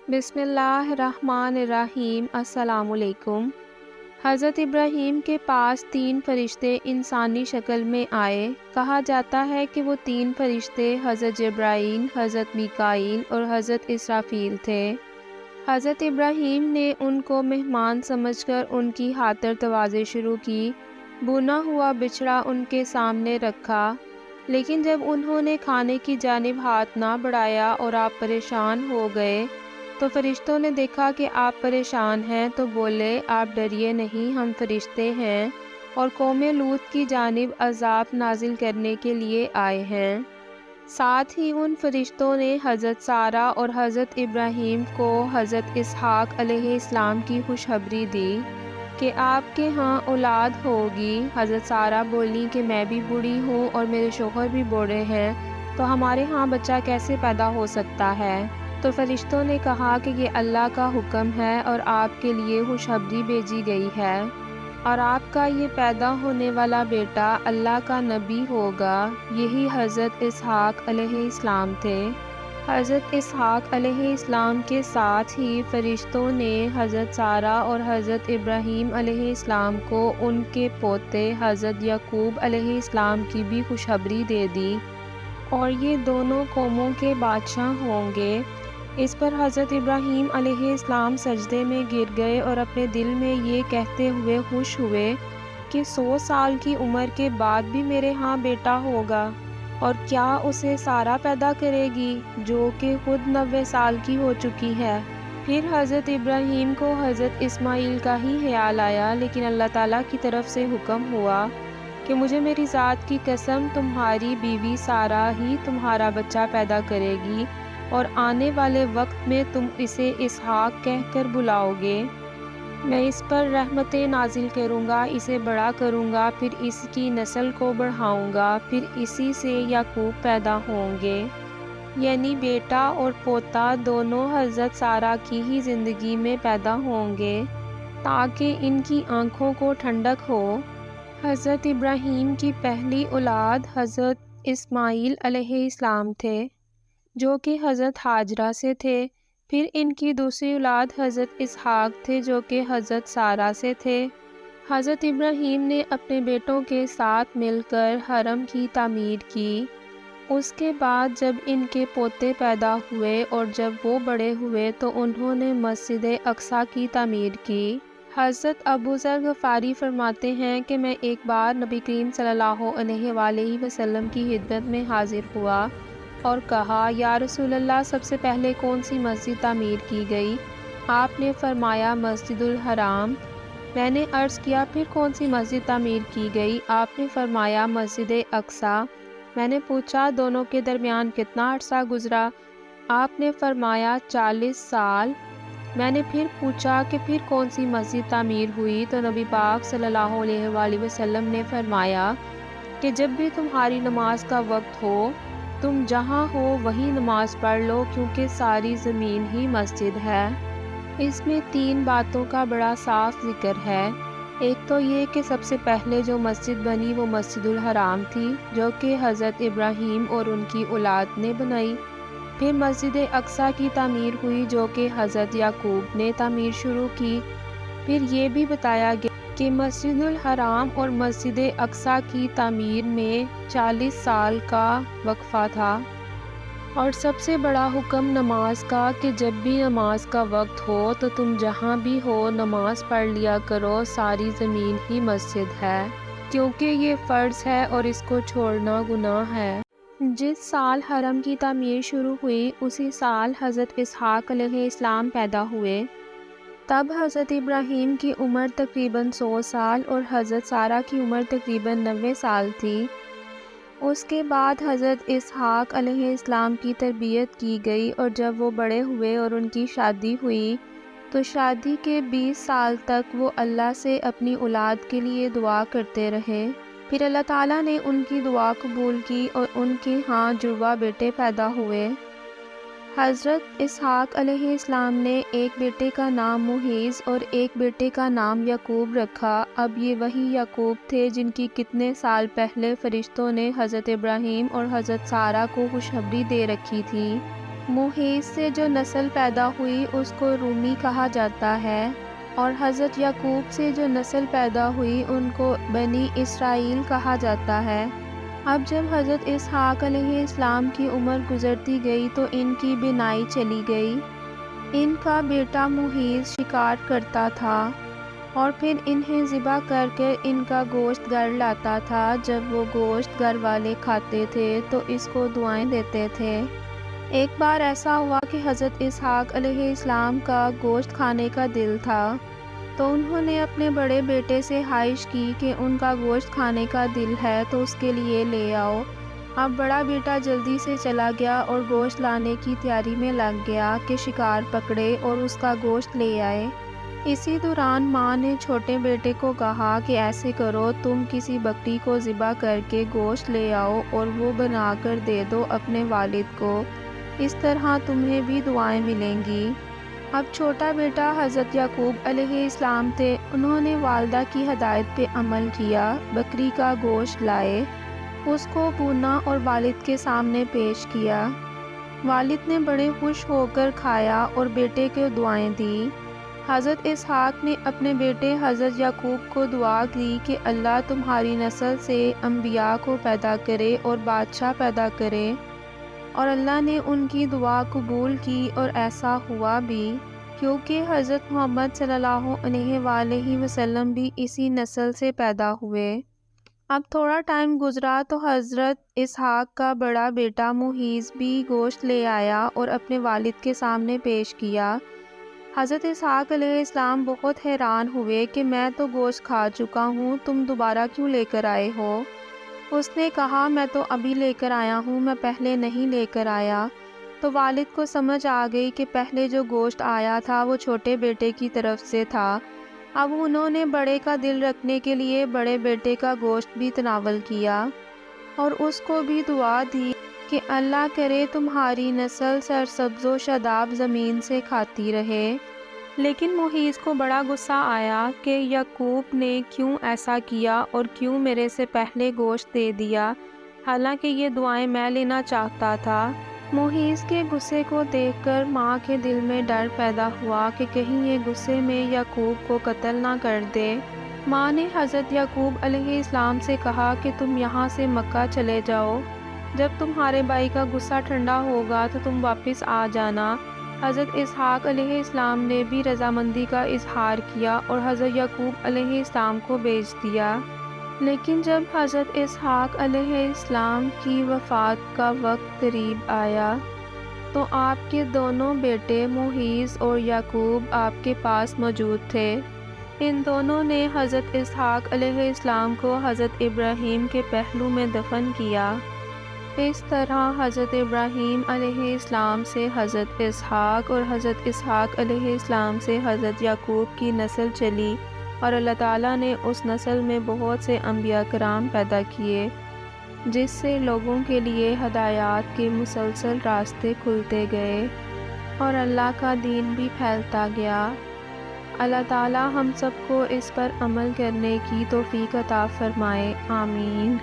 بسم اللہ الرحمن الرحیم۔ السلام علیکم۔ حضرت ابراہیم کے پاس 3 فرشتے انسانی شکل میں آئے۔ کہا جاتا ہے کہ وہ 3 فرشتے حضرت جبرائیل، حضرت میکائیل اور حضرت اسرافیل تھے۔ حضرت ابراہیم نے ان کو مہمان سمجھ کر ان کی خاطر تواضع شروع کی۔ بنا ہوا بچڑا ان کے سامنے رکھا، لیکن جب انہوں نے کھانے کی جانب ہاتھ نہ بڑھایا اور آپ پریشان ہو گئے تو فرشتوں نے دیکھا کہ آپ پریشان ہیں تو بولے، آپ ڈریے نہیں، ہم فرشتے ہیں اور قوم لوط کی جانب عذاب نازل کرنے کے لیے آئے ہیں۔ ساتھ ہی ان فرشتوں نے حضرت سارہ اور حضرت ابراہیم کو حضرت اسحاق علیہ السلام کی خوشخبری دی کہ آپ کے ہاں اولاد ہوگی۔ حضرت سارہ بولی کہ میں بھی بوڑھی ہوں اور میرے شوہر بھی بوڑھے ہیں، تو ہمارے ہاں بچہ کیسے پیدا ہو سکتا ہے؟ تو فرشتوں نے کہا کہ یہ اللہ کا حکم ہے اور آپ کے لیے خوشخبری بھیجی گئی ہے، اور آپ کا یہ پیدا ہونے والا بیٹا اللہ کا نبی ہوگا۔ یہی حضرت اسحاق علیہ السلام تھے۔ حضرت اسحاق علیہ السلام کے ساتھ ہی فرشتوں نے حضرت سارہ اور حضرت ابراہیم علیہ السلام کو ان کے پوتے حضرت یعقوب علیہ السلام کی بھی خوشخبری دے دی، اور یہ دونوں قوموں کے بادشاہ ہوں گے۔ اس پر حضرت ابراہیم علیہ السلام سجدے میں گر گئے اور اپنے دل میں یہ کہتے ہوئے خوش ہوئے کہ 100 سال کی عمر کے بعد بھی میرے ہاں بیٹا ہوگا، اور کیا اسے سارہ پیدا کرے گی جو کہ خود 90 سال کی ہو چکی ہے۔ پھر حضرت ابراہیم کو حضرت اسماعیل کا ہی خیال آیا، لیکن اللہ تعالیٰ کی طرف سے حکم ہوا کہ مجھے میری ذات کی قسم، تمہاری بیوی سارہ ہی تمہارا بچہ پیدا کرے گی، اور آنے والے وقت میں تم اسے اسحاق کہہ کر بلاؤ گے۔ میں اس پر رحمتیں نازل کروں گا، اسے بڑا کروں گا، پھر اس کی نسل کو بڑھاؤں گا، پھر اسی سے یعقوب پیدا ہوں گے۔ یعنی بیٹا اور پوتا دونوں حضرت سارہ کی ہی زندگی میں پیدا ہوں گے تاکہ ان کی آنکھوں کو ٹھنڈک ہو۔ حضرت ابراہیم کی پہلی اولاد حضرت اسماعیل علیہ السلام تھے، جو کہ حضرت ہاجرہ سے تھے۔ پھر ان کی دوسری اولاد حضرت اسحاق تھے، جو کہ حضرت سارہ سے تھے۔ حضرت ابراہیم نے اپنے بیٹوں کے ساتھ مل کر حرم کی تعمیر کی۔ اس کے بعد جب ان کے پوتے پیدا ہوئے اور جب وہ بڑے ہوئے تو انہوں نے مسجد اقصیٰ کی تعمیر کی۔ حضرت ابو ذر غفاری فرماتے ہیں کہ میں ایک بار نبی کریم صلی اللہ علیہ وآلہ وسلم کی خدمت میں حاضر ہوا اور کہا، یا رسول اللہ، سب سے پہلے کون سی مسجد تعمیر کی گئی؟ آپ نے فرمایا مسجد الحرام۔ میں نے عرض کیا، پھر کون سی مسجد تعمیر کی گئی؟ آپ نے فرمایا مسجد اقصیٰ۔ میں نے پوچھا، دونوں کے درمیان کتنا عرصہ گزرا؟ آپ نے فرمایا 40 سال۔ میں نے پھر پوچھا کہ پھر کون سی مسجد تعمیر ہوئی؟ تو نبی پاک صلی اللہ علیہ وآلہ وسلم نے فرمایا کہ جب بھی تمہاری نماز کا وقت ہو، تم جہاں ہو وہیں نماز پڑھ لو، کیونکہ ساری زمین ہی مسجد ہے۔ اس میں 3 باتوں کا بڑا صاف ذکر ہے۔ ایک تو یہ کہ سب سے پہلے جو مسجد بنی وہ مسجد الحرام تھی، جو کہ حضرت ابراہیم اور ان کی اولاد نے بنائی۔ پھر مسجد اقصیٰ کی تعمیر ہوئی، جو کہ حضرت یعقوب نے تعمیر شروع کی۔ پھر یہ بھی بتایا گیا کہ مسجد الحرام اور مسجد اقصیٰ کی تعمیر میں 40 سال کا وقفہ تھا۔ اور سب سے بڑا حکم نماز کا کہ جب بھی نماز کا وقت ہو تو تم جہاں بھی ہو نماز پڑھ لیا کرو، ساری زمین ہی مسجد ہے، کیونکہ یہ فرض ہے اور اس کو چھوڑنا گناہ ہے۔ جس سال حرم کی تعمیر شروع ہوئی اسی سال حضرت اسحاق علیہ السلام پیدا ہوئے۔ تب حضرت ابراہیم کی عمر تقریباً 100 سال اور حضرت سارہ کی عمر تقریباً 90 سال تھی۔ اس کے بعد حضرت اسحاق علیہ السلام کی تربیت کی گئی، اور جب وہ بڑے ہوئے اور ان کی شادی ہوئی تو شادی کے 20 سال تک وہ اللہ سے اپنی اولاد کے لیے دعا کرتے رہے۔ پھر اللہ تعالیٰ نے ان کی دعا قبول کی اور ان کے ہاں جڑواں بیٹے پیدا ہوئے۔ حضرت اسحاق علیہ السلام نے ایک بیٹے کا نام محیز اور ایک بیٹے کا نام یعقوب رکھا۔ اب یہ وہی یعقوب تھے جن کی کتنے سال پہلے فرشتوں نے حضرت ابراہیم اور حضرت سارہ کو خوشخبری دے رکھی تھی موحیز سے جو نسل پیدا ہوئی اس کو رومی کہا جاتا ہے، اور حضرت یعقوب سے جو نسل پیدا ہوئی ان کو بنی اسرائیل کہا جاتا ہے۔ اب جب حضرت اسحاق علیہ السلام کی عمر گزرتی گئی تو ان کی بینائی چلی گئی۔ ان کا بیٹا موحیز شکار کرتا تھا اور پھر انہیں ذبح کر کے ان کا گوشت گھر لاتا تھا۔ جب وہ گوشت گھر والے کھاتے تھے تو اس کو دعائیں دیتے تھے۔ ایک بار ایسا ہوا کہ حضرت اسحاق علیہ السلام کا گوشت کھانے کا دل تھا، تو انہوں نے اپنے بڑے بیٹے سے خواہش کی کہ ان کا گوشت کھانے کا دل ہے تو اس کے لیے لے آؤ۔ اب بڑا بیٹا جلدی سے چلا گیا اور گوشت لانے کی تیاری میں لگ گیا کہ شکار پکڑے اور اس کا گوشت لے آئے۔ اسی دوران ماں نے چھوٹے بیٹے کو کہا کہ ایسے کرو، تم کسی بکری کو ذبح کر کے گوشت لے آؤ اور وہ بنا کر دے دو اپنے والد کو، اس طرح تمہیں بھی دعائیں ملیں گی۔ اب چھوٹا بیٹا حضرت یعقوب علیہ السلام تھے، انہوں نے والدہ کی ہدایت پہ عمل کیا، بکری کا گوشت لائے، اس کو بھونا اور والد کے سامنے پیش کیا۔ والد نے بڑے خوش ہو کر کھایا اور بیٹے کو دعائیں دی۔ حضرت اسحاق نے اپنے بیٹے حضرت یعقوب کو دعا دی کہ اللہ تمہاری نسل سے انبیاء کو پیدا کرے اور بادشاہ پیدا کرے، اور اللہ نے ان کی دعا قبول کی اور ایسا ہوا بھی، کیونکہ حضرت محمد صلی اللہ علیہ وآلہ وسلم بھی اسی نسل سے پیدا ہوئے۔ اب تھوڑا ٹائم گزرا تو حضرت اسحاق کا بڑا بیٹا موحیز بھی گوشت لے آیا اور اپنے والد کے سامنے پیش کیا۔ حضرت اسحاق علیہ السلام بہت حیران ہوئے کہ میں تو گوشت کھا چکا ہوں، تم دوبارہ کیوں لے کر آئے ہو؟ اس نے کہا میں تو ابھی لے کر آیا ہوں، میں پہلے نہیں لے کر آیا۔ تو والد کو سمجھ آ گئی کہ پہلے جو گوشت آیا تھا وہ چھوٹے بیٹے کی طرف سے تھا۔ اب انہوں نے بڑے کا دل رکھنے کے لیے بڑے بیٹے کا گوشت بھی تناول کیا اور اس کو بھی دعا دی کہ اللہ کرے تمہاری نسل سرسبز و شاداب زمین سے کھاتی رہے۔ لیکن موحیز کو بڑا غصہ آیا کہ یعقوب نے کیوں ایسا کیا اور کیوں میرے سے پہلے گوشت دے دیا، حالانکہ یہ دعائیں میں لینا چاہتا تھا۔ موحیز کے غصے کو دیکھ کر ماں کے دل میں ڈر پیدا ہوا کہ کہیں یہ غصے میں یعقوب کو قتل نہ کر دے۔ ماں نے حضرت یعقوب علیہ السلام سے کہا کہ تم یہاں سے مکہ چلے جاؤ، جب تمہارے بھائی کا غصہ ٹھنڈا ہوگا تو تم واپس آ جانا۔ حضرت اسحاق علیہ السلام نے بھی رضامندی کا اظہار کیا اور حضرت یعقوب علیہ السلام کو بھیج دیا۔ لیکن جب حضرت اسحاق علیہ السلام کی وفات کا وقت قریب آیا تو آپ کے دونوں بیٹے موحیز اور یعقوب آپ کے پاس موجود تھے۔ ان دونوں نے حضرت اسحاق علیہ السلام کو حضرت ابراہیم کے پہلو میں دفن کیا۔ اس طرح حضرت ابراہیم علیہ السلام سے حضرت اسحاق اور حضرت اسحاق علیہ السلام سے حضرت یعقوب کی نسل چلی، اور اللہ تعالیٰ نے اس نسل میں بہت سے انبیاء کرام پیدا کیے، جس سے لوگوں کے لیے ہدایات کے مسلسل راستے کھلتے گئے اور اللہ کا دین بھی پھیلتا گیا۔ اللہ تعالیٰ ہم سب کو اس پر عمل کرنے کی توفیق عطا فرمائے، آمین۔